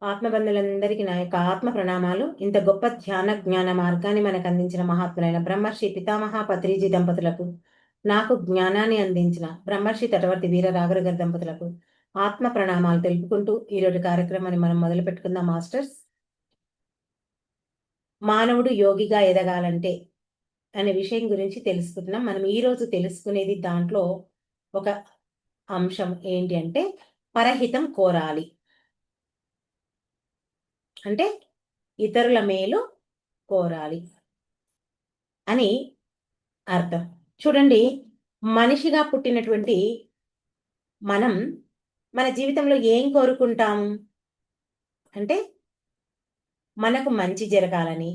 ఆత్మబంధులందరికీ నా యొక్క ఆత్మ ప్రణామాలు. ఇంత గొప్ప ధ్యాన జ్ఞాన మార్గాన్ని మనకు అందించిన మహాత్ములైన బ్రహ్మర్షి పితామహ పత్రిజీ దంపతులకు, నాకు జ్ఞానాన్ని అందించిన బ్రహ్మర్షి తటవర్తి వీర రాఘరగర్ దంపతులకు ఆత్మ ప్రణామాలు తెలుపుకుంటూ ఈరోజు కార్యక్రమాన్ని మనం మొదలు పెట్టుకుందాం. మాస్టర్స్, మానవుడు యోగిగా ఎదగాలంటే అనే విషయం గురించి తెలుసుకుంటున్నాం. మనం ఈరోజు తెలుసుకునేది దాంట్లో ఒక అంశం ఏంటి అంటే పరహితం కోరాలి. అంటే ఇతరుల మేలు కోరాలి అని అర్థం. చూడండి, మనిషిగా పుట్టినటువంటి మనం మన జీవితంలో ఏం కోరుకుంటాము అంటే మనకు మంచి జరగాలని,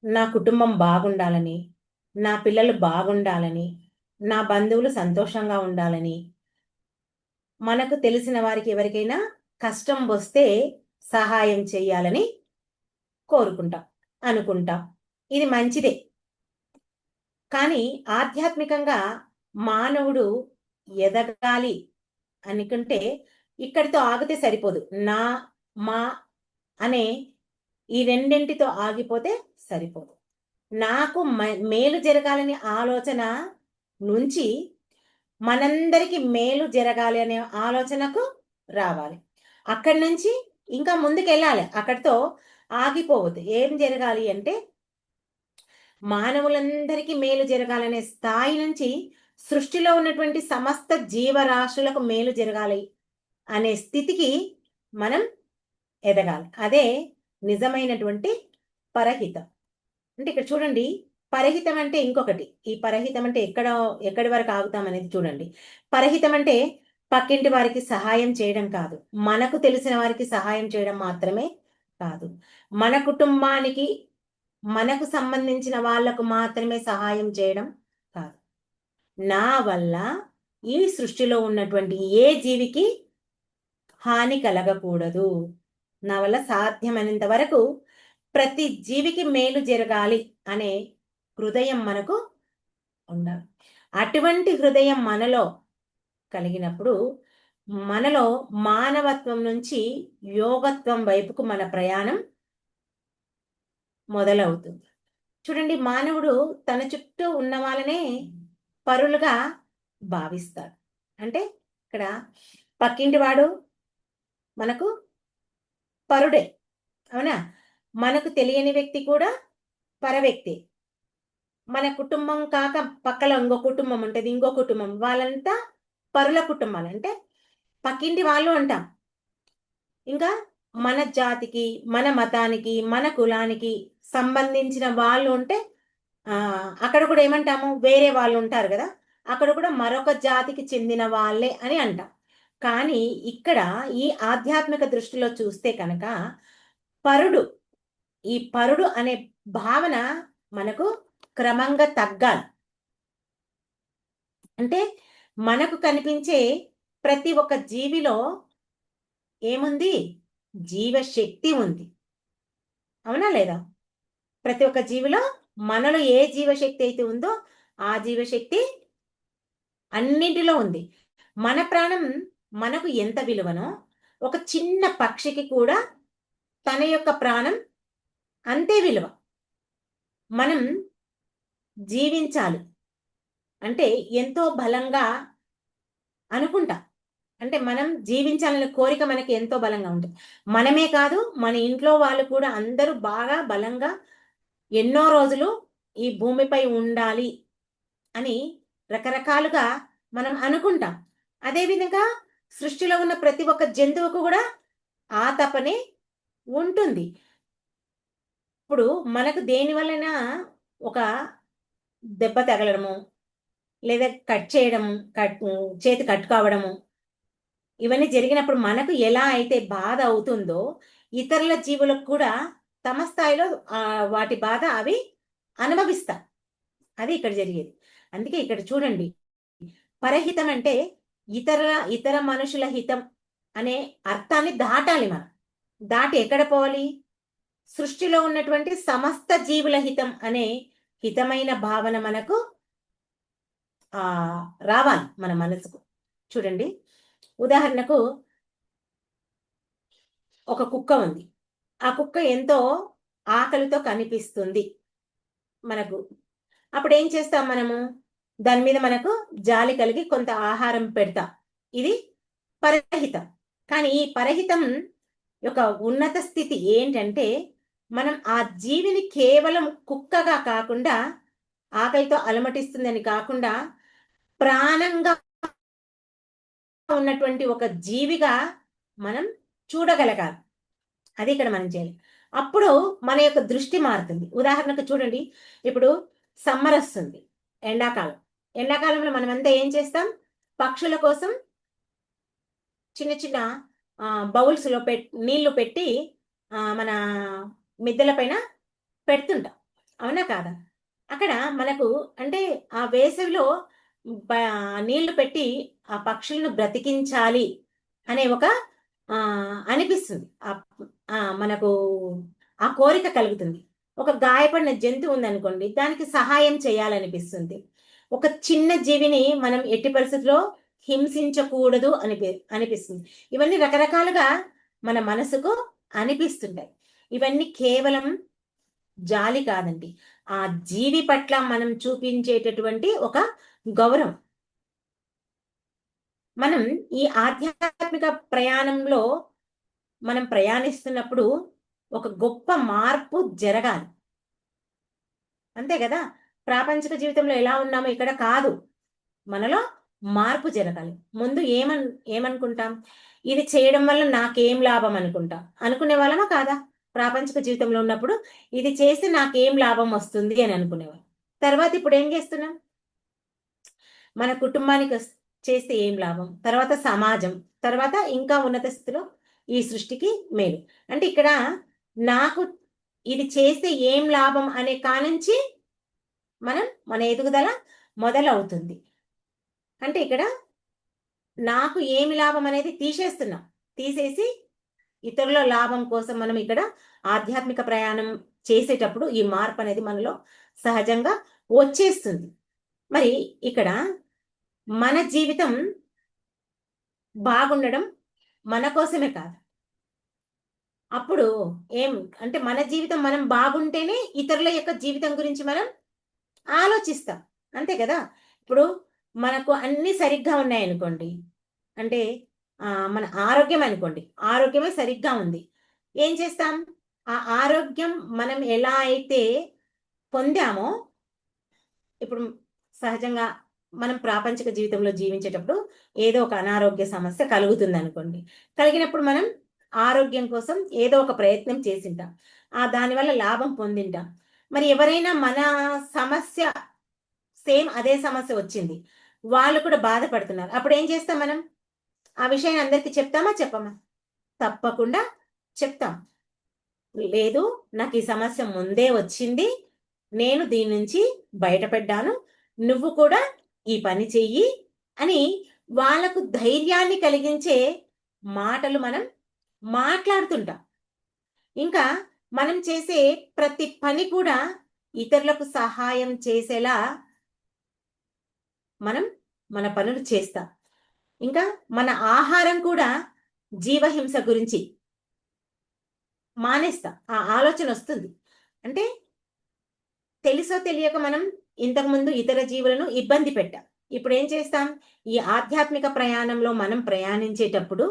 నా కుటుంబం బాగుండాలని, నా పిల్లలు బాగుండాలని, నా బంధువులు సంతోషంగా ఉండాలని, మనకు తెలిసిన వారికి ఎవరికైనా కష్టం వస్తే సహాయం చేయాలని కోరుకుంటాం, అనుకుంటాం. ఇది మంచిదే. కానీ ఆధ్యాత్మికంగా మానవుడు ఎదగాలి అనుకుంటే ఇక్కడితో ఆగితే సరిపోదు. నా, మా అనే ఈ రెండింటితో ఆగిపోతే సరిపోదు. నాకు మేలు జరగాలనే ఆలోచన నుంచి మనందరికీ మేలు జరగాలి అనే ఆలోచనకు రావాలి. అక్కడి నుంచి ఇంకా ముందుకెళ్ళాలి. అక్కడితో ఆగిపోవద్దు. ఏం జరగాలి అంటే మానవులందరికీ మేలు జరగాలనే స్థాయి నుంచి సృష్టిలో ఉన్నటువంటి సమస్త జీవరాశులకు మేలు జరగాలి అనే స్థితికి మనం ఎదగాలి. అదే నిజమైనటువంటి పరహితం. అంటే ఇక్కడ చూడండి, పరహితం అంటే ఇంకొకటి. ఈ పరహితం అంటే ఎక్కడి వరకు ఆగుతాం అనేది చూడండి. పరహితం అంటే పక్కింటి వారికి సహాయం చేయడం కాదు, మనకు తెలిసిన వారికి సహాయం చేయడం మాత్రమే కాదు, మన కుటుంబానికి మనకు సంబంధించిన వాళ్లకు మాత్రమే సహాయం చేయడం కాదు. నా వల్ల ఈ సృష్టిలో ఉన్నటువంటి ఏ జీవికి హాని కలగకూడదు. నా వల్ల సాధ్యమైనంత వరకు ప్రతి జీవికి మేలు జరగాలి అనే హృదయం మనకు ఉండాలి. అటువంటి హృదయం మనలో కలిగినప్పుడు మనలో మానవత్వం నుంచి యోగత్వం వైపుకు మన ప్రయాణం మొదలవుతుంది. చూడండి, మానవుడు తన చుట్టూ ఉన్న వాళ్ళనే పరులుగా భావిస్తాడు. అంటే ఇక్కడ పక్కింటి వాడు మనకు పరుడే, అవునా? మనకు తెలియని వ్యక్తి కూడా పరవ్యక్తి. మన కుటుంబం కాక పక్కల ఇంకో కుటుంబం ఉంటుంది, ఇంకో కుటుంబం, వాళ్ళంతా పరుల కుటుంబాలు, అంటే పక్కింటి వాళ్ళు అంటాం. ఇంకా మన జాతికి, మన మతానికి, మన కులానికి సంబంధించిన వాళ్ళు ఉంటే అక్కడ కూడా ఏమంటాము, వేరే వాళ్ళు ఉంటారు కదా, అక్కడ కూడా మరొక జాతికి చెందిన వాళ్ళే అని అంటాం. కానీ ఇక్కడ ఈ ఆధ్యాత్మిక దృష్టిలో చూస్తే కనుక పరుడు, ఈ పరుడు అనే భావన మనకు క్రమంగా తగ్గాలి. అంటే మనకు కనిపించే ప్రతి ఒక్క జీవిలో ఏముంది? జీవశక్తి ఉంది, అవునా లేదా? ప్రతి ఒక్క జీవిలో మనలో ఏ జీవశక్తి అయితే ఉందో ఆ జీవశక్తి అన్నింటిలో ఉంది. మన ప్రాణం మనకు ఎంత విలువనో ఒక చిన్న పక్షికి కూడా తన యొక్క ప్రాణం అంతే విలువ. మనం జీవించాలి అంటే ఎంతో బలంగా అనుకుంటా. అంటే మనం జీవించాలనే కోరిక మనకి ఎంతో బలంగా ఉంటుంది. మనమే కాదు, మన ఇంట్లో వాళ్ళు కూడా అందరూ బాగా బలంగా ఎన్నో రోజులు ఈ భూమిపై ఉండాలి అని రకరకాలుగా మనం అనుకుంటాం. అదేవిధంగా సృష్టిలో ఉన్న ప్రతి ఒక్క జంతువుకు కూడా ఆ తపనే ఉంటుంది. ఇప్పుడు మనకు దేని వలన ఒక దెబ్బ తగలడము, లేదా కట్ చేయడము, చేతి కట్ కావడము, ఇవన్నీ జరిగినప్పుడు మనకు ఎలా అయితే బాధ అవుతుందో ఇతరుల జీవులకు కూడా తమ స్థాయిలో వాటి బాధ అవి అనుభవిస్తారు. అది ఇక్కడ జరిగేది. అందుకే ఇక్కడ చూడండి, పరహితం అంటే ఇతర మనుషుల హితం అనే అర్థాన్ని దాటాలి. మనం దాటి ఎక్కడ పోవాలి? సృష్టిలో ఉన్నటువంటి సమస్త జీవుల హితం అనే హితమైన భావన మనకు రావాలి మన మనసుకు. చూడండి, ఉదాహరణకు ఒక కుక్క ఉంది. ఆ కుక్క ఎంతో ఆకలితో కనిపిస్తుంది మనకు. అప్పుడు ఏం చేస్తాం మనము? దాని మీద మనకు జాలి కలిగి కొంత ఆహారం పెడతాం. ఇది పరహితం. కానీ ఈ పరహితం యొక్క ఉన్నత స్థితి ఏంటంటే, మనం ఆ జీవిని కేవలం కుక్కగా కాకుండా, ఆకలితో అలమటిస్తుందని కాకుండా, ప్రాణంగా ఉన్నటువంటి ఒక జీవిగా మనం చూడగలగాలి. అది ఇక్కడ మనం చేయాలి. అప్పుడు మన యొక్క దృష్టి మారుతుంది. ఉదాహరణకు చూడండి, ఇప్పుడు సమ్మర్ వస్తుంది, ఎండాకాలం. ఎండాకాలంలో మనమంతా ఏం చేస్తాం? పక్షుల కోసం చిన్న చిన్న బౌల్స్‌లో నీళ్లు పెట్టి మన మిద్దెల పైన పెడుతుంటాం. అవునా కాదా? అక్కడ మనకు అంటే ఆ వేసవిలో బ నీళ్లు పెట్టి ఆ పక్షులను బ్రతికించాలి అనే ఒక అనిపిస్తుంది. మనకు ఆ కోరిక కలుగుతుంది. ఒక గాయపడిన జంతువు ఉందనుకోండి, దానికి సహాయం చేయాలనిపిస్తుంది. ఒక చిన్న జీవిని మనం ఎట్టి పరిస్థితిలో హింసించకూడదు అనిపిస్తుంది. ఇవన్నీ రకరకాలుగా మన మనసుకు అనిపిస్తుంటాయి. ఇవన్నీ కేవలం జాలి కాదండి. ఆ జీవి పట్ల మనం చూపించేటటువంటి ఒక గౌరవం. మనం ఈ ఆధ్యాత్మిక ప్రయాణంలో మనం ప్రయాణిస్తున్నప్పుడు ఒక గొప్ప మార్పు జరగాలి. అంతే కదా! ప్రాపంచిక జీవితంలో ఎలా ఉన్నామో ఇక్కడ కాదు. మనలో మార్పు జరగాలి. ముందు ఏమనుకుంటాం? ఇది చేయడం వల్ల నాకేం లాభం అనుకుంటాం. అనుకునే వాళ్ళమా కాదా? ప్రాపంచిక జీవితంలో ఉన్నప్పుడు ఇది చేస్తే నాకేం లాభం వస్తుంది అని అనుకునేవాళ్ళం. తర్వాత ఇప్పుడు ఏం చేస్తున్నాం? మన కుటుంబానికి చేస్తే ఏం లాభం? తర్వాత సమాజం, తర్వాత ఇంకా ఉన్నత స్థితిలో ఈ సృష్టికి మేలు. అంటే ఇక్కడ నాకు ఇది చేస్తే ఏం లాభం అనే కానుంచి మన ఎదుగుదల మొదలవుతుంది. అంటే ఇక్కడ నాకు ఏమి లాభం అనేది తీసేస్తున్నాం. తీసేసి ఇతరుల లాభం కోసం మనం ఇక్కడ ఆధ్యాత్మిక ప్రయాణం చేసేటప్పుడు ఈ మార్పు అనేది మనలో సహజంగా వచ్చేస్తుంది. మరి ఇక్కడ మన జీవితం బాగుండడం మన కోసమే కాదు. అప్పుడు ఏం అంటే మన జీవితం మనం బాగుంటేనే ఇతరుల యొక్క జీవితం గురించి మనం ఆలోచిస్తాం. అంతే కదా! ఇప్పుడు మనకు అన్నీ సరిగ్గా ఉన్నాయనుకోండి. అంటే మన ఆరోగ్యం అనుకోండి. ఆరోగ్యమే సరిగ్గా ఉంది. ఏం చేస్తాం? ఆ ఆరోగ్యం మనం ఎలా అయితే పొందామో ఇప్పుడు సహజంగా మనం ప్రాపంచిక జీవితంలో జీవించేటప్పుడు ఏదో ఒక అనారోగ్య సమస్య కలుగుతుందనుకోండి. కలిగినప్పుడు మనం ఆరోగ్యం కోసం ఏదో ఒక ప్రయత్నం చేసింటాం. దానివల్ల లాభం పొందింటాం. మరి ఎవరైనా మన సమస్య సేమ్ అదే సమస్య వచ్చింది. వాళ్ళు కూడా బాధపడుతున్నారు. అప్పుడేం చేస్తాం మనం? ఆ విషయాన్ని అందరికీ చెప్తామా? చెప్పమా? తప్పకుండా చెప్తాం. లేదు, నాకు ఈ సమస్య ముందే వచ్చింది. నేను దీని నుంచి బయటపడ్డాను. నువ్వు కూడా ఈ పని చెయ్యి అని వాళ్ళకు ధైర్యాన్ని కలిగించే మాటలు మనం మాట్లాడుతుంటాం. ఇంకా మనం చేసే ప్రతి పని కూడా ఇతరులకు సహాయం చేసేలా మనం మన పనులు చేస్తాం. ఇంకా మన ఆహారం కూడా జీవహింస గురించి మానేస్తాం. ఆ ఆలోచన వస్తుంది. అంటే తెలుసో తెలియక మనం ఇంతకుముందు ఇతర జీవులను ఇబ్బంది పెట్టాం. ఇప్పుడేం చేస్తాం? ఈ ఆధ్యాత్మిక ప్రయాణంలో మనం ప్రయాణించేటప్పుడు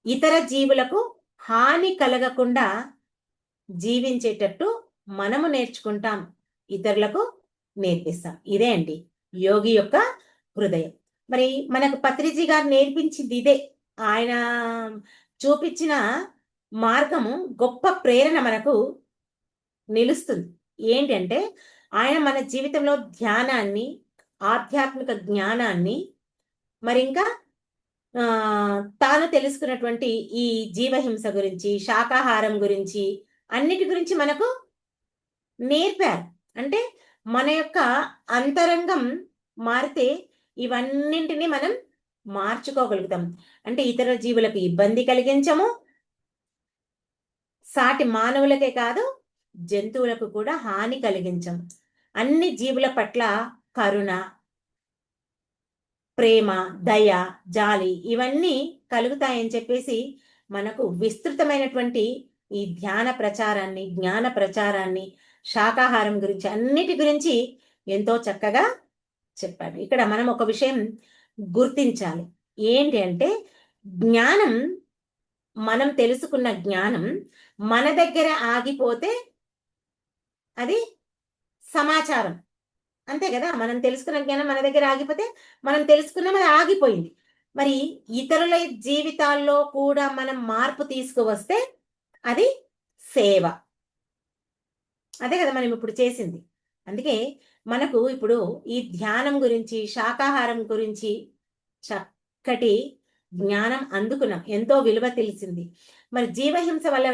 ఇతర జీవులకు హాని కలగకుండా జీవించేటట్టు మనము నేర్చుకుంటాం. ఇతరులకు నేర్పిస్తాం. ఇదే అండి యోగి యొక్క హృదయం. మరి మనకు పత్రిజీ గారు నేర్పించింది ఇదే. ఆయన చూపించిన మార్గము గొప్ప ప్రేరణ మనకు నిలుస్తుంది. ఏంటంటే ఆయన మన జీవితంలో ధ్యానాన్ని, ఆధ్యాత్మిక జ్ఞానాన్ని మరింకా తాను తెలుసుకున్నటువంటి ఈ జీవహింస గురించి, శాకాహారం గురించి, అన్నిటి గురించి మనకు నేర్పారు. అంటే మన యొక్క అంతరంగం మారితే ఇవన్నింటినీ మనం మార్చుకోగలుగుతాం. అంటే ఇతర జీవులకు ఇబ్బంది కలిగించము. సాటి మానవులకే కాదు, జంతువులకు కూడా హాని కలిగించం. అన్ని జీవుల పట్ల కరుణ, ప్రేమ, దయ, జాలి ఇవన్నీ కలుగుతాయని చెప్పేసి మనకు విస్తృతమైనటువంటి ఈ ధ్యాన ప్రచారాన్ని, జ్ఞాన ప్రచారాన్ని, శాకాహారం గురించి అన్నిటి గురించి ఎంతో చక్కగా చెప్పాడు. ఇక్కడ మనం ఒక విషయం గుర్తించాలి. ఏంటి అంటే జ్ఞానం, మనం తెలుసుకున్న జ్ఞానం మన దగ్గర ఆగిపోతే అది సమాచారం. అంతే కదా, మనం తెలుసుకున్న జ్ఞానం మన దగ్గర ఆగిపోతే మనం తెలుసుకున్నాం, అది ఆగిపోయింది. మరి ఇతరుల జీవితాల్లో కూడా మనం మార్పు తీసుకువస్తే అది సేవ. అదే కదా మనం ఇప్పుడు చేసింది. అందుకే మనకు ఇప్పుడు ఈ ధ్యానం గురించి, శాకాహారం గురించి చక్కటి జ్ఞానం అందుకున్నాం, ఎంతో విలువ తెలిసింది. మరి జీవహింస వల్ల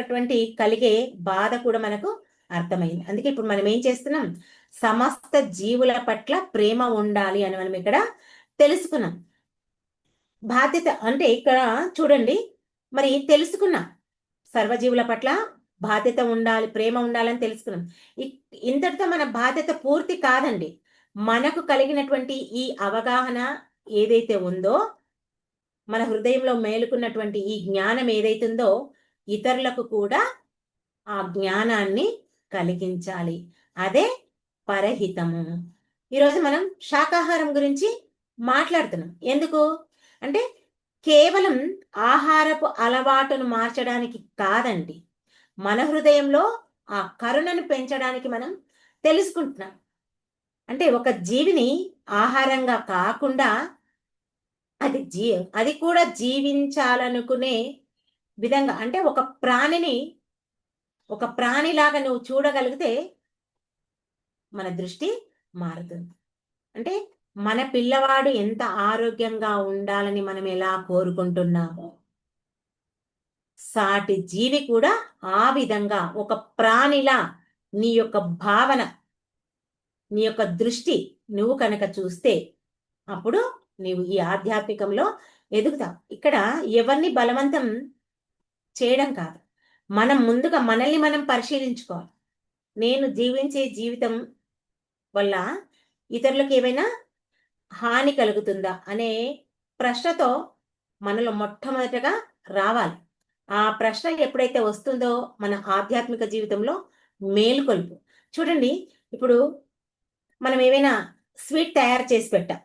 కలిగే బాధ కూడా మనకు అర్థమైంది. అందుకే ఇప్పుడు మనం ఏం చేస్తున్నాం, సమస్త జీవుల పట్ల ప్రేమ ఉండాలి అని మనం ఇక్కడ తెలుసుకున్నాం. బాధ్యత అంటే ఇక్కడ చూడండి, మరి తెలుసుకున్నాం సర్వజీవుల పట్ల బాధ్యత ఉండాలి, ప్రేమ ఉండాలని తెలుసుకున్నాం. ఇంతటితో మన బాధ్యత పూర్తి కాదండి. మనకు కలిగినటువంటి ఈ అవగాహన ఏదైతే ఉందో, మన హృదయంలో మేలుకున్నటువంటి ఈ జ్ఞానం ఏదైతుందో, ఇతరులకు కూడా ఆ జ్ఞానాన్ని కలిగించాలి. అదే పరహితము. ఈరోజు మనం శాకాహారం గురించి మాట్లాడుతున్నాం. ఎందుకు అంటే కేవలం ఆహారపు అలవాటును మార్చడానికి కాదండి, మన హృదయంలో ఆ కరుణను పెంచడానికి మనం తెలుసుకుంటున్నాం. అంటే ఒక జీవిని ఆహారంగా కాకుండా అది కూడా జీవించాలనుకునే విధంగా, అంటే ఒక ప్రాణిలాగా నువ్వు చూడగలిగితే మన దృష్టి మారుతుంది. అంటే మన పిల్లవాడు ఎంత ఆరోగ్యంగా ఉండాలని మనం ఎలా కోరుకుంటున్నామో, సాటి జీవి కూడా ఆ విధంగా ఒక ప్రాణిలా నీ యొక్క భావన, నీ యొక్క దృష్టి నువ్వు కనుక చూస్తే అప్పుడు నీవు ఈ ఆధ్యాత్మికంలో ఎదుగుతావు. ఇక్కడ ఎవరిని బలవంతం చేయడం కాదు, మనం ముందుగా మనల్ని మనం పరిశీలించుకోవాలి. నేను జీవించే జీవితం వల్ల ఇతరులకు ఏమైనా హాని కలుగుతుందా అనే ప్రశ్నతో మనలో మొట్టమొదటగా రావాలి. ఆ ప్రశ్న ఎప్పుడైతే వస్తుందో మన ఆధ్యాత్మిక జీవితంలో మేలుకొల్పు. చూడండి, ఇప్పుడు మనం ఏమైనా స్వీట్ తయారు చేసి పెట్టాం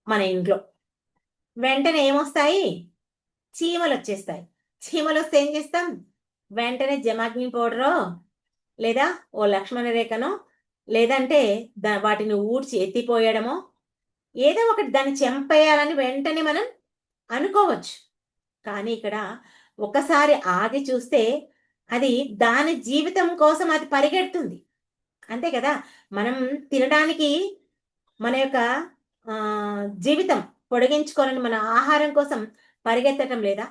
మన ఇంట్లో, వెంటనే ఏమొస్తాయి, చీమలు వచ్చేస్తాయి. చీమలు వస్తే ఏం చేస్తాం, వెంటనే జమాగ్ని పౌడరో లేదా ఓ లక్ష్మణ రేఖనో లేదంటే వాటిని ఊడ్చి ఎత్తిపోయడమో ఏదో ఒకటి దాన్ని చెంపేయాలని వెంటనే మనం అనుకోవచ్చు. కానీ ఇక్కడ ఒకసారి ఆగి చూస్తే అది దాని జీవితం కోసం అది పరిగెడుతుంది. అంతే కదా, మనం తినడానికి మన యొక్క జీవితం పొడిగించుకోవాలని మన ఆహారం కోసం పరిగెత్తటం లేదా?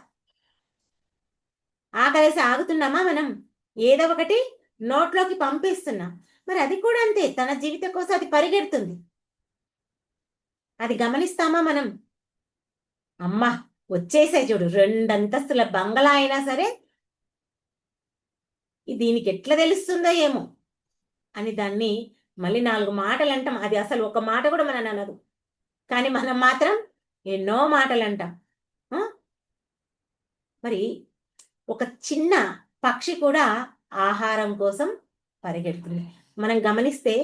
ఆకలేసి ఆగుతున్నామా మనం? ఏదో ఒకటి నోట్లోకి పంపిస్తున్నాం. మరి అది కూడా అంతే, తన జీవితం కోసం అది పరిగెడుతుంది. అది గమనిస్తామా మనం? అమ్మా వచ్చేసాయి చూడు, 2 అంతస్తుల బంగళా అయినా సరే దీనికి ఎట్లా తెలుస్తుందో ఏమో అని దాన్ని మళ్ళీ 4 మాటలు అంటాం. అది అసలు ఒక మాట కూడా మనం అనదు, కానీ మనం మాత్రం ఎన్నో మాటలు అంటాం. మరి ఒక చిన్న పక్షి కూడా ఆహారం కోసం పరిగెడుతుంది. మనం గమనిస్తే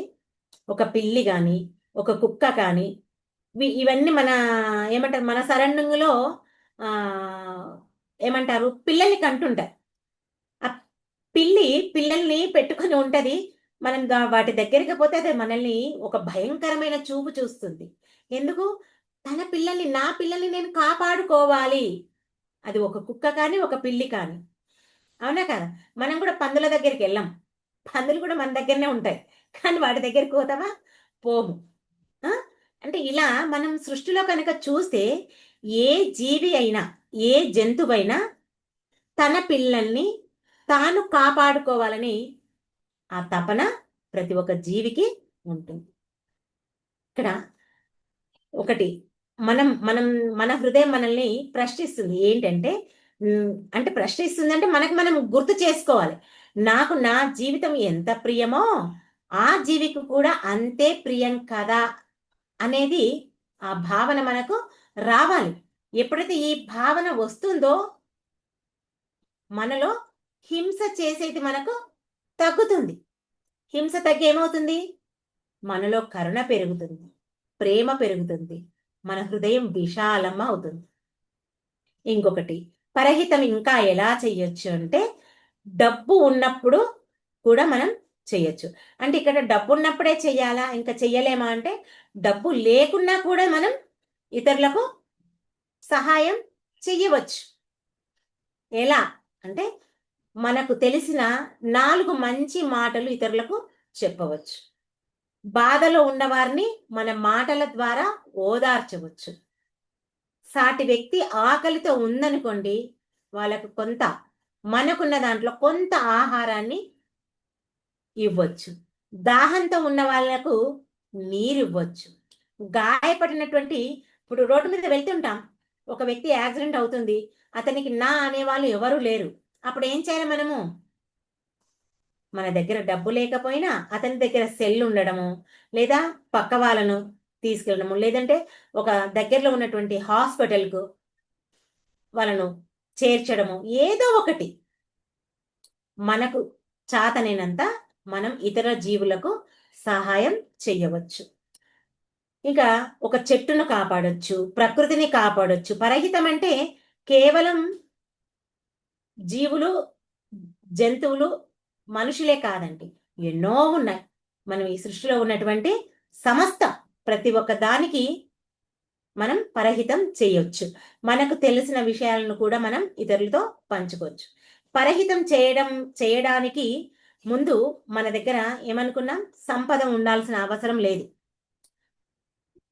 ఒక పిల్లి కానీ ఒక కుక్క కానీ ఇవన్నీ మన ఏమంటారు, మన సరౌండింగ్లో ఏమంటారు, పిల్లల్ని కంటుంటారు. ఆ పిల్లల్ని పెట్టుకొని ఉంటది. మనం వాటి దగ్గరికి పోతే అది మనల్ని ఒక భయంకరమైన చూపు చూస్తుంది. ఎందుకు? తన పిల్లల్ని, నా పిల్లల్ని నేను కాపాడుకోవాలి. అది ఒక కుక్క కానీ ఒక పిల్లి కానీ, అవునా కదా? మనం కూడా పందుల దగ్గరికి వెళ్ళాం, పందులు కూడా మన దగ్గరనే ఉంటాయి, కానీ వాటి దగ్గరికి పోతామా? పోము. అంటే ఇలా మనం సృష్టిలో కనుక చూస్తే ఏ జీవి అయినా, ఏ జంతువైనా తన పిల్లల్ని తాను కాపాడుకోవాలని ఆ తపన ప్రతి ఒక్క జీవికి ఉంటుంది. ఇక్కడ ఒకటి మనం మనం మన హృదయం మనల్ని ప్రశ్నిస్తుంది. ఏంటంటే అంటే ప్రశ్నిస్తుంది అంటే మనకు మనం గుర్తు చేసుకోవాలి, నాకు నా జీవితం ఎంత ప్రియమో ఆ జీవికి కూడా అంతే ప్రియం కదా అనేది ఆ భావన మనకు రావాలి. ఎప్పుడైతే ఈ భావన వస్తుందో మనలో హింస చేసేది మనకు తగ్గుతుంది. హింస తగ్గి ఏమవుతుంది? మనలో కరుణ పెరుగుతుంది, ప్రేమ పెరుగుతుంది, మన హృదయం విశాలం అవుతుంది. ఇంకొకటి, పరహితం ఇంకా ఎలా చెయ్యొచ్చు అంటే, డబ్బు ఉన్నప్పుడు కూడా మనం చెయ్యొచ్చు. అంటే ఇక్కడ డబ్బు ఉన్నప్పుడే చెయ్యాలా, ఇంకా చెయ్యలేమా అంటే, డబ్బు లేకున్నా కూడా మనం ఇతరులకు సహాయం చెయ్యవచ్చు. ఎలా అంటే, మనకు తెలిసిన 4 మంచి మాటలు ఇతరులకు చెప్పవచ్చు. బాధలో ఉన్నవారిని మన మాటల ద్వారా ఓదార్చవచ్చు. సాటి వ్యక్తి ఆకలితో ఉందనుకోండి, వాళ్ళకు కొంత, మనకున్న దాంట్లో కొంత ఆహారాన్ని ఇవ్వచ్చు. దాహంతో ఉన్న వాళ్ళకు నీరివ్వచ్చు. గాయపడినటువంటి, ఇప్పుడు రోడ్డు మీద వెళ్తుంటాం, ఒక వ్యక్తి యాక్సిడెంట్ అవుతుంది, అతనికి నా అనేవాళ్ళు ఎవరు లేరు. అప్పుడు ఏం చేయాలి మనము? మన దగ్గర డబ్బు లేకపోయినా అతని దగ్గర సెల్ ఉండడము, లేదా పక్క వాళ్ళను తీసుకెళ్ళడము, లేదంటే ఒక దగ్గరలో ఉన్నటువంటి హాస్పిటల్కు వాళ్ళను చేర్చడము, ఏదో ఒకటి మనకు చాతనైనంత మనం ఇతర జీవులకు సహాయం చెయ్యవచ్చు. ఇంకా ఒక చెట్టును కాపాడొచ్చు, ప్రకృతిని కాపాడొచ్చు. పరహితం అంటే కేవలం జీవులు, జంతువులు, మనుషులే కాదండి. ఎన్నో ఉన్నాయి. మనం ఈ సృష్టిలో ఉన్నటువంటి సమస్త ప్రతి ఒక్క దానికి మనం పరహితం చేయొచ్చు. మనకు తెలిసిన విషయాలను కూడా మనం ఇతరులతో పంచుకోవచ్చు. పరహితం చేయడానికి ముందు మన దగ్గర ఏమనుకున్నాం? సంపద ఉండాల్సిన అవసరం లేదు.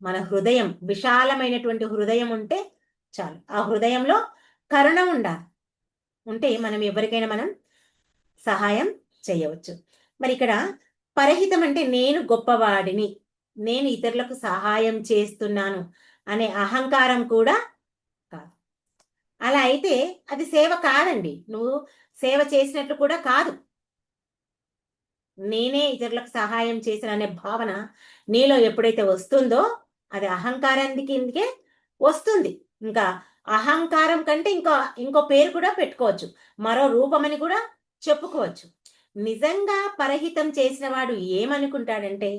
మన హృదయం, విశాలమైనటువంటి హృదయం ఉంటే చాలు. ఆ హృదయంలో కరుణ ఉండాలి. ఉంటే మనం ఎవరికైనా మనం సహాయం చేయవచ్చు. మరి ఇక్కడ పరహితం అంటే నేను గొప్పవాడిని, నేను ఇతరులకు సహాయం చేస్తున్నాను అనే అహంకారం కూడా కాదు. అలా అయితే అది సేవ కాదండి. నువ్వు సేవ చేసినట్లు కూడా కాదు. నేనే ఇతరులకు సహాయం చేసిన అనే భావన నీలో ఎప్పుడైతే వస్తుందో అది అహంకారానికి కిందకే వస్తుంది. ఇంకా అహంకారం కంటే ఇంకో పేరు కూడా పెట్టుకోవచ్చు. మరో రూపమని కూడా చెప్పుకోవచ్చు. నిజంగా పరహితం చేసిన వాడు ఏమనుకుంటాడంటే,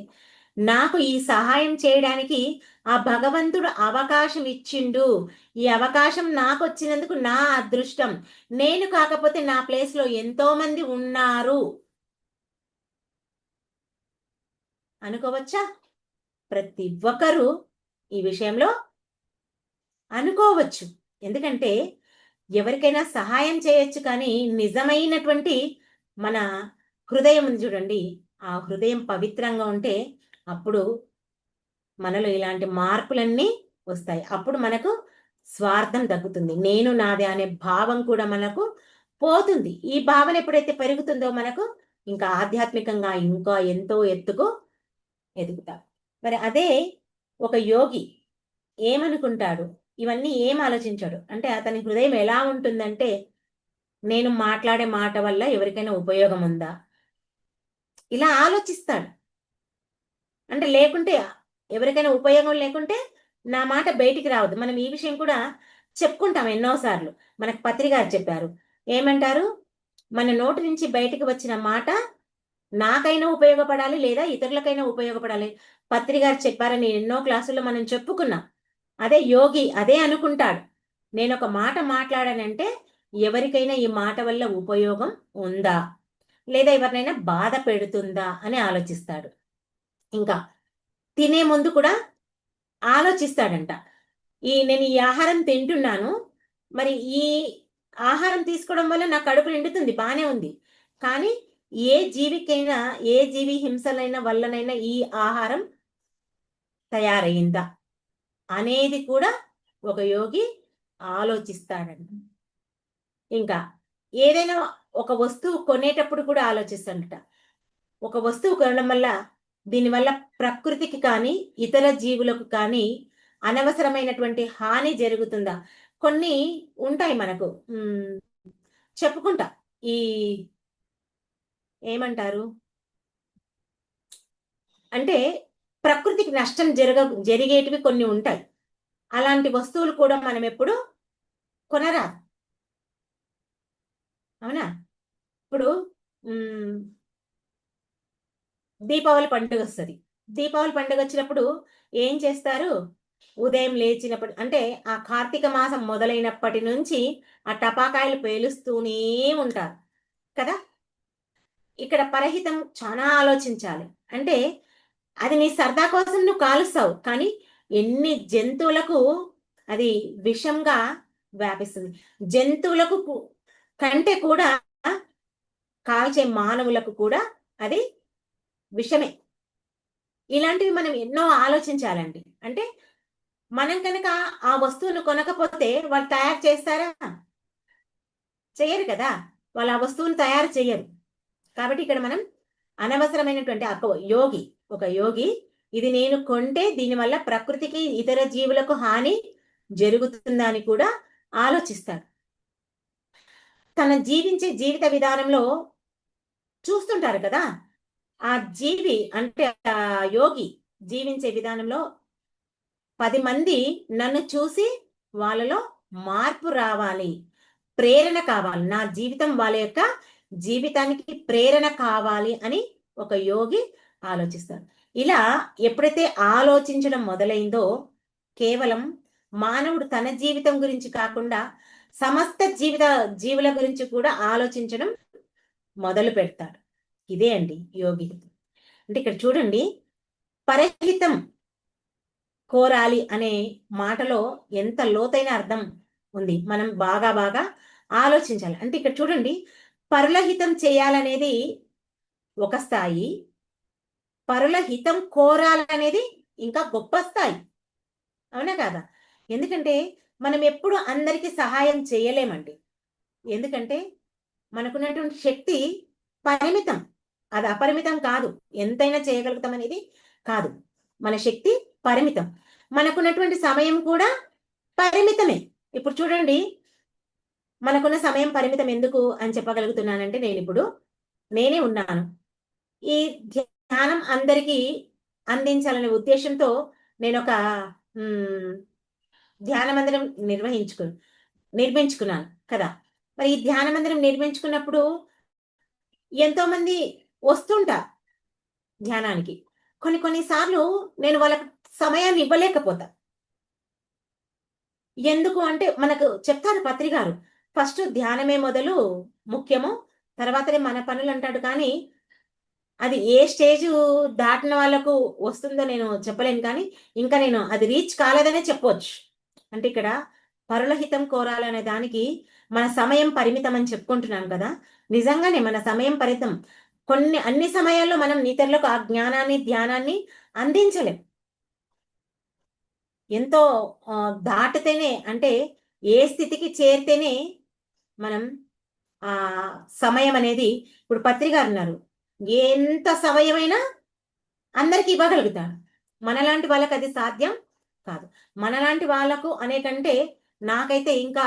నాకు ఈ సహాయం చేయడానికి ఆ భగవంతుడు అవకాశం ఇచ్చిండు. ఈ అవకాశం నాకొచ్చినందుకు నా అదృష్టం. నేను కాకపోతే నా ప్లేస్‌లో ఎంతో మంది ఉన్నారు అనుకోవచ్చా? ప్రతి ఒక్కరూ ఈ విషయంలో అనుకోవచ్చు. ఎందుకంటే ఎవరికైనా సహాయం చేయొచ్చు కానీ నిజమైనటువంటి మన హృదయం ఉంది చూడండి. ఆ హృదయం పవిత్రంగా ఉంటే అప్పుడు మనలో ఇలాంటి మార్పులన్నీ వస్తాయి. అప్పుడు మనకు స్వార్థం తగ్గుతుంది. నేను నాది అనే భావం కూడా మనకు పోతుంది. ఈ భావన ఎప్పుడైతే పెరుగుతుందో మనకు ఇంకా ఆధ్యాత్మికంగా ఇంకా ఎంతో ఎత్తుకు ఎదుగుతాం. మరి అదే ఒక యోగి ఏమనుకుంటాడు? ఇవన్నీ ఏం ఆలోచించాడు? అంటే అతని హృదయం ఎలా ఉంటుందంటే, నేను మాట్లాడే మాట వల్ల ఎవరికైనా ఉపయోగం ఉందా? ఇలా ఆలోచిస్తాడు. అంటే లేకుంటే ఎవరికైనా ఉపయోగం లేకుంటే నా మాట బయటికి రావద్దు. మనం ఈ విషయం కూడా చెప్పుకుంటాం ఎన్నో సార్లు. మనకు పత్రి గారు చెప్పారు. ఏమంటారు? మన నోటి నుంచి బయటికి వచ్చిన మాట నాకైనా ఉపయోగపడాలి, లేదా ఇతరులకైనా ఉపయోగపడాలి. పత్రి గారు చెప్పారని ఎన్నో క్లాసుల్లో మనం చెప్పుకున్నాం. అదే యోగి అదే అనుకుంటాడు. నేనొక మాట మాట్లాడానంటే ఎవరికైనా ఈ మాట వల్ల ఉపయోగం ఉందా? లేదా ఎవరినైనా బాధ పెడుతుందా అని ఆలోచిస్తాడు. ఇంకా తినే ముందు కూడా ఆలోచిస్తాడంట. నేను ఈ ఆహారం తింటున్నాను. మరి ఈ ఆహారం తీసుకోవడం వల్ల నా కడుపు నిండుతుంది, బానే ఉంది. కానీ ఏ జీవికైనా, ఏ జీవి హింసలైన వల్లనైనా ఈ ఆహారం తయారయిందా? అనేది కూడా ఒక యోగి ఆలోచిస్తాడంట. ఇంకా ఏదైనా ఒక వస్తువు కొనేటప్పుడు కూడా ఆలోచిస్తాడట. ఒక వస్తువు కొనడం వల్ల దీనివల్ల ప్రకృతికి కానీ, ఇతర జీవులకు కానీ అనవసరమైనటువంటి హాని జరుగుతుందా? కొన్ని ఉంటాయి మనకు. చెప్పుకుంటా. ఈ ఏమంటారు? అంటే ప్రకృతికి నష్టం జరిగేటివి కొన్ని ఉంటాయి. అలాంటి వస్తువులు కూడా మనమెప్పుడు కొనరాదు. అవునా? ఇప్పుడు దీపావళి పండుగ వస్తది. దీపావళి పండుగ వచ్చినప్పుడు ఏం చేస్తారు? ఉదయం లేచినప్పుడు అంటే ఆ కార్తీక మాసం మొదలైనప్పటి నుంచి ఆ టపాకాయలు పేలుస్తూనే ఉంటారు కదా! ఇక్కడ పరహితం చానా ఆలోచించాలి. అంటే అది నీ సరదా కోసం నువ్వు కాలుస్తావు. కానీ ఎన్ని జంతువులకు అది విషంగా వ్యాపిస్తుంది. జంతువులకు కంటే కూడా కాల్చే మానవులకు కూడా అది విషమే. ఇలాంటివి మనం ఎన్నో ఆలోచించాలండి. అంటే మనం కనుక ఆ వస్తువును కొనకపోతే వాళ్ళు తయారు చేస్తారా? చెయ్యరు కదా! వాళ్ళు ఆ వస్తువుని తయారు చెయ్యరు. కాబట్టి ఇక్కడ మనం అనవసరమైనటువంటి యోగి, ఒక యోగి ఇది నేను కొంటే దీనివల్ల ప్రకృతికి, ఇతర జీవులకు హాని జరుగుతుందని కూడా ఆలోచిస్తాడు. తన జీవించే జీవిత విధానంలో చూస్తుంటారు కదా! ఆ జీవి అంటే యోగి జీవించే విధానంలో 10 మంది నన్ను చూసి వాళ్ళలో మార్పు రావాలి. ప్రేరణ కావాలి. నా జీవితం వాళ్ళ యొక్క జీవితానికి ప్రేరణ కావాలి అని ఒక యోగి ఆలోచిస్తారు. ఇలా ఎప్పుడైతే ఆలోచించడం మొదలైందో కేవలం మానవుడు తన జీవితం గురించి కాకుండా సమస్త జీవుల గురించి కూడా ఆలోచించడం మొదలు పెడతాడు. ఇదే అండి యోగిహితం. అంటే ఇక్కడ చూడండి పరహితం కోరాలి అనే మాటలో ఎంత లోతైన అర్థం ఉంది. మనం బాగా ఆలోచించాలి. అంటే ఇక్కడ చూడండి పరుల హితం చేయాలనేది ఒక స్థాయి. పరుల హితం కోరాలనేది ఇంకా గొప్ప స్థాయి. అవునా కాదా? ఎందుకంటే మనం ఎప్పుడు అందరికి సహాయం చేయలేమండి. ఎందుకంటే మనకున్నటువంటి శక్తి పరిమితం. అది అపరిమితం కాదు. ఎంతైనా చేయగలుగుతాం అనేది కాదు. మన శక్తి పరిమితం. మనకున్నటువంటి సమయం కూడా పరిమితమే. ఇప్పుడు చూడండి మనకున్న సమయం పరిమితం ఎందుకు అని చెప్పగలుగుతున్నానంటే నేనే ఉన్నాను. ఈ ధ్యానం అందరికీ అందించాలనే ఉద్దేశ్యంతో నేనొక హ్మ్. ధ్యాన మందిరం నిర్మించుకున్నాను కదా! మరి ఈ ధ్యాన మందిరం నిర్మించుకున్నప్పుడు ఎంతోమంది వస్తుంటారు ధ్యానానికి. కొన్ని సార్లు నేను వాళ్ళకి సమయాన్ని ఇవ్వలేకపోతా. ఎందుకు అంటే మనకు చెప్తారు పత్రిగారు. ఫస్ట్ ధ్యానమే మొదలు ముఖ్యము. తర్వాతనే మన పనులంటాడు కానీ, అది ఏ స్టేజు దాటిన వాళ్ళకు వస్తుందో నేను చెప్పలేను కానీ, ఇంకా నేను అది రీచ్ కాలేదనే చెప్పొచ్చు. అంటే ఇక్కడ పరుల హితం కోరాలనే దానికి మన సమయం పరిమితం అని చెప్పుకుంటున్నాం కదా! నిజంగానే మన సమయం పరిమితం. అన్ని సమయాల్లో మనం ఇతరులకు ఆ జ్ఞానాన్ని, ధ్యానాన్ని అందించలేం. ఎంతో దాటితేనే అంటే ఏ స్థితికి చేరితేనే మనం సమయం అనేది ఇప్పుడు పత్రిగారున్నారు. ఎంత సమయమైనా అందరికి ఇవ్వగలుగుతాడు. మనలాంటి వాళ్ళకది సాధ్యం కాదు. మనలాంటి వాళ్ళకు అనే కంటే నాకైతే ఇంకా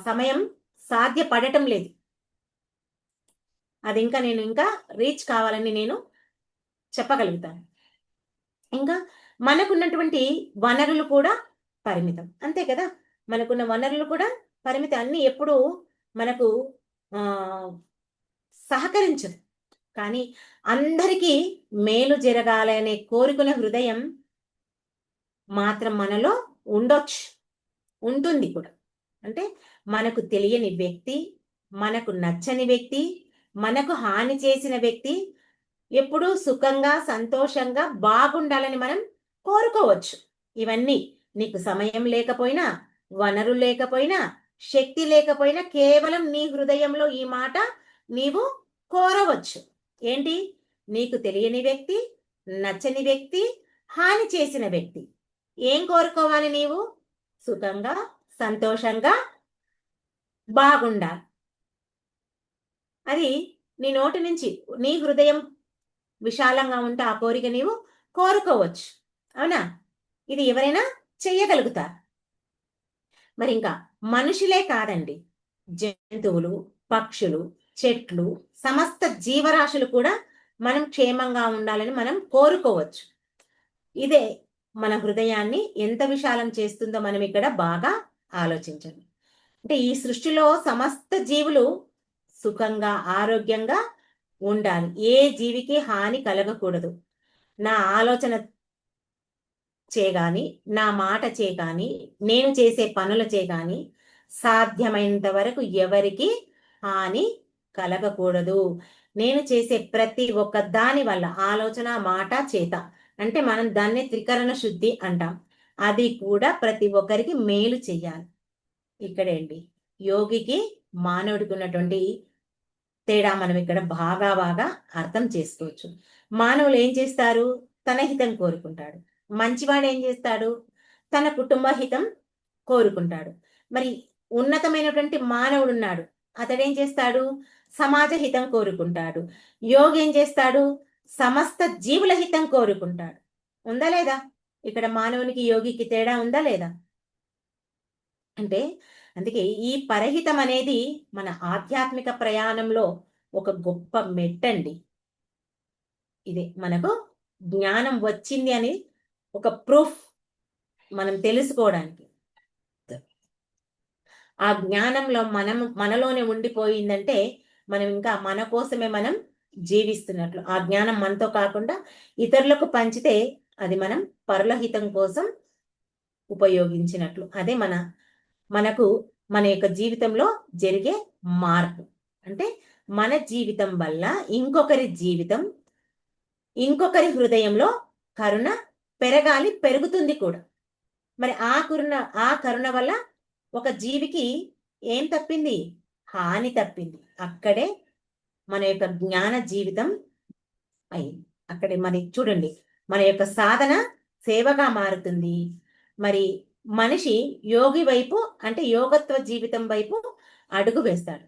సమయం సాధ్యపడటం లేదు. అది నేను ఇంకా రీచ్ కావాలని నేను చెప్పగలుగుతాను. ఇంకా మనకున్నటువంటి వనరులు కూడా పరిమితం. అంతే కదా! మనకున్న వనరులు కూడా పరిమితం. అన్నీ ఎప్పుడూ మనకు ఆహ్, సహకరించదు. కానీ అందరికీ మేలు జరగాలనే కోరుకునే హృదయం మాత్రం మనలో ఉండొచ్చు. ఉంటుంది కూడా. అంటే మనకు తెలియని వ్యక్తి, మనకు నచ్చని వ్యక్తి, మనకు హాని చేసిన వ్యక్తి ఎప్పుడూ సుఖంగా, సంతోషంగా, బాగుండాలని మనం కోరుకోవచ్చు. ఇవన్నీ నీకు సమయం లేకపోయినా, వనరులు లేకపోయినా, శక్తి లేకపోయినా కేవలం నీ హృదయంలో ఈ మాట నీవు కోరవచ్చు. ఏంటి? నీకు తెలియని వ్యక్తి, నచ్చని వ్యక్తి, హాని చేసిన వ్యక్తి. ఏం కోరుకోవాలి నీవు? సుఖంగా, సంతోషంగా, బాగుండాలి. అది నీ నోటి నుంచి నీ హృదయం విశాలంగా ఉంటే ఆ కోరిక నీవు కోరుకోవచ్చు. అవునా? ఇది ఎవరైనా చెయ్యగలుగుతారు. మరింకా మనుషులే కాదండి. జంతువులు, పక్షులు, చెట్లు, సమస్త జీవరాశులు కూడా మనం క్షేమంగా ఉండాలని మనం కోరుకోవచ్చు. ఇదే మన హృదయాన్ని ఎంత విశాలం చేస్తుందో మనం ఇక్కడ బాగా ఆలోచించండి. అంటే ఈ సృష్టిలో సమస్త జీవులు సుఖంగా ఆరోగ్యంగా ఉండాలి. ఏ జీవికి హాని కలగకూడదు. నా ఆలోచన గాని, నా మాట గాని, నేను చేసే పనుల గాని సాధ్యమైనంత వరకు ఎవరికి హాని కలగకూడదు. నేను చేసే ప్రతి ఒక్క దాని వల్ల ఆలోచన, మాట, చేత అంటే మనం దాన్ని త్రికరణ శుద్ధి అంటాం. అది కూడా ప్రతి ఒక్కరికి మేలు చెయ్యాలి. ఇక్కడేంటి యోగికి మానవుడికి ఉన్నటువంటి తేడా మనం ఇక్కడ బాగా అర్థం చేసుకోవచ్చు. మానవులు ఏం చేస్తారు? తన హితం కోరుకుంటాడు. మంచివాడు ఏం చేస్తాడు? తన కుటుంబ హితం కోరుకుంటాడు. మరి ఉన్నతమైనటువంటి మానవుడు ఉన్నాడు. అతడేం చేస్తాడు? సమాజ హితం కోరుకుంటాడు. యోగి ఏం చేస్తాడు? సమస్త జీవుల హితం కోరుకుంటాడు. ఉందా లేదా? ఇక్కడ మానవునికి యోగికి తేడా ఉందా లేదా? అంటే అందుకే ఈ పరహితం అనేది మన ఆధ్యాత్మిక ప్రయాణంలో ఒక గొప్ప మెట్టండి. ఇది మనకు జ్ఞానం వచ్చింది అని ఒక ప్రూఫ్ మనం తెలుసుకోవడానికి. ఆ జ్ఞానంలో మనలోనే ఉండిపోయిందంటే మనం ఇంకా మన కోసమే మనం జీవిస్తున్నట్లు. ఆ జ్ఞానం మనతో కాకుండా ఇతరులకు పంచితే అది మనం పరలహితం కోసం ఉపయోగించినట్లు. అదే మనకు మన యొక్క జీవితంలో జరిగే మార్పు. అంటే మన జీవితం వల్ల ఇంకొకరి జీవితం, ఇంకొకరి హృదయంలో కరుణ పెరగాలి, పెరుగుతుంది కూడా. మరి ఆ కరుణ వల్ల ఒక జీవికి ఏం తప్పింది? హాని తప్పింది. అక్కడే మన యొక్క జ్ఞాన జీవితం అయింది. అక్కడే మరి చూడండి, మన యొక్క సాధన సేవగా మారుతుంది. మరి మనిషి యోగి వైపు అంటే యోగత్వ జీవితం వైపు అడుగు వేస్తాడు.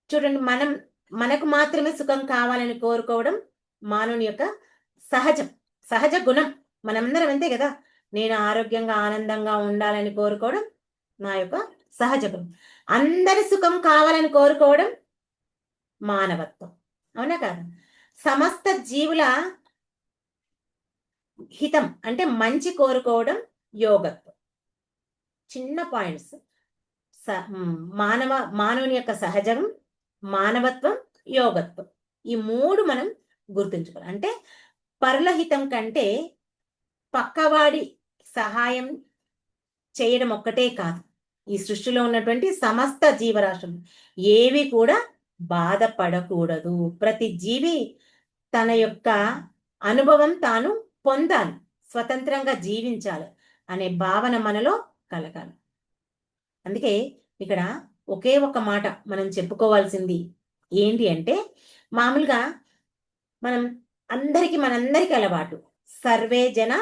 చూడండి, మనకు మాత్రమే సుఖం కావాలని కోరుకోవడం మానవుని యొక్క సహజ గుణం. మనందరం అంతే కదా. నేను ఆరోగ్యంగా ఆనందంగా ఉండాలని కోరుకోవడం నా యొక్క సహజ గుణం. అందరి సుఖం కావాలని కోరుకోవడం మానవత్వం. అవునా కాదు? సమస్త జీవుల హితం అంటే మంచి కోరుకోవడం యోగత్వం. చిన్న పాయింట్స్. మానవుని యొక్క సహజం, మానవత్వం, యోగత్వం, ఈ మూడు మనం గుర్తుంచుకోవాలి. అంటే పరులహితం కంటే పక్కవాడి సహాయం చేయడం ఒక్కటే కాదు. ఈ సృష్టిలో ఉన్నటువంటి సమస్త జీవరాశులు ఏవి కూడా బాధపడకూడదు. ప్రతి జీవి తన యొక్క అనుభవం తాను పొందాలి, స్వతంత్రంగా జీవించాలి అనే భావన మనలో కలగాలి. అందుకే ఇక్కడ ఒకే ఒక మాట మనం చెప్పుకోవాల్సింది ఏంటి అంటే, మామూలుగా మనందరికి అలవాటు సర్వే జన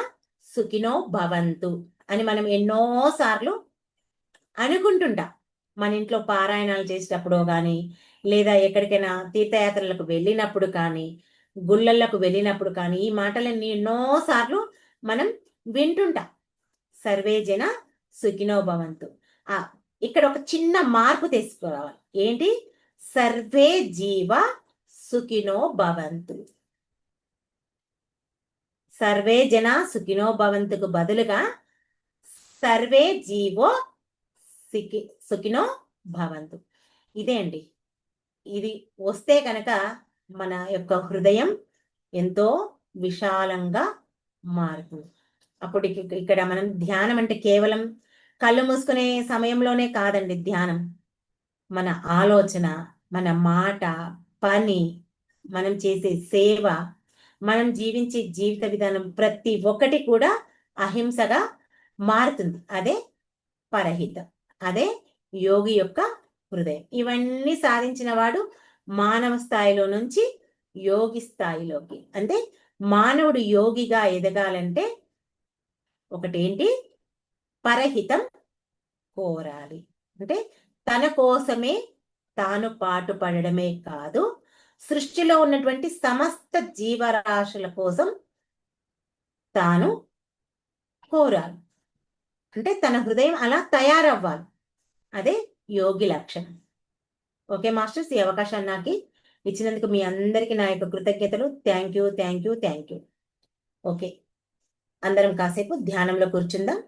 సుఖినో భవంతు అని మనం ఎన్నో సార్లు అనుకుంటుంటాం. మన ఇంట్లో పారాయణాలు చేసేటప్పుడు కానీ, లేదా ఎక్కడికైనా తీర్థయాత్రలకు వెళ్ళినప్పుడు కానీ, గుళ్ళలకు వెళ్ళినప్పుడు కానీ ఈ మాటలన్నీ ఎన్నోసార్లు మనం వింటుంటాం. సర్వే జన సుఖినో భవంతు. ఇక్కడ ఒక చిన్న మార్పు తీసుకోవాలి. ఏంటి? సర్వే జీవ సుఖినో భవంతు. సర్వే జన సుఖినో భవంతుకు బదులుగా సర్వే జీవో సుఖినో భవంతు. ఇదే అండి. ఇది వస్తే కనుక మన యొక్క హృదయం ఎంతో విశాలంగా మారుతుంది. అప్పుడు ఇక్కడ మనం ధ్యానం అంటే కేవలం కళ్ళు మూసుకునే సమయంలోనే కాదండి ధ్యానం. మన ఆలోచన, మన మాట, పని, మనం చేసే సేవ, మనం జీవించే జీవిత విధానం ప్రతి ఒక్కటి కూడా అహింసగా మారుతుంది. అదే పరహితం, అదే యోగి యొక్క హృదయం. ఇవన్నీ సాధించిన వాడు మానవ స్థాయిలో నుంచి యోగి స్థాయిలోకి, అంటే మానవుడు యోగిగా ఎదగాలంటే ఒకటేంటి? పరహితం కోరాలి. అంటే తన కోసమే తాను పాటుపడమే కాదు, సృష్టిలో ఉన్నటువంటి సమస్త జీవరాశుల కోసం తాను కోరాలి. అంటే తన హృదయం అలా తయారవ్వాలి. అదే యోగి లక్షణం. ఓకే మాస్టర్స్, ఈ అవకాశాన్ని నాకు ఇచ్చినందుకు మీ అందరికీ నా యొక్క కృతజ్ఞతలు. Thank you. ఓకే, అందరం కాసేపు ధ్యానంలో కూర్చుందాం.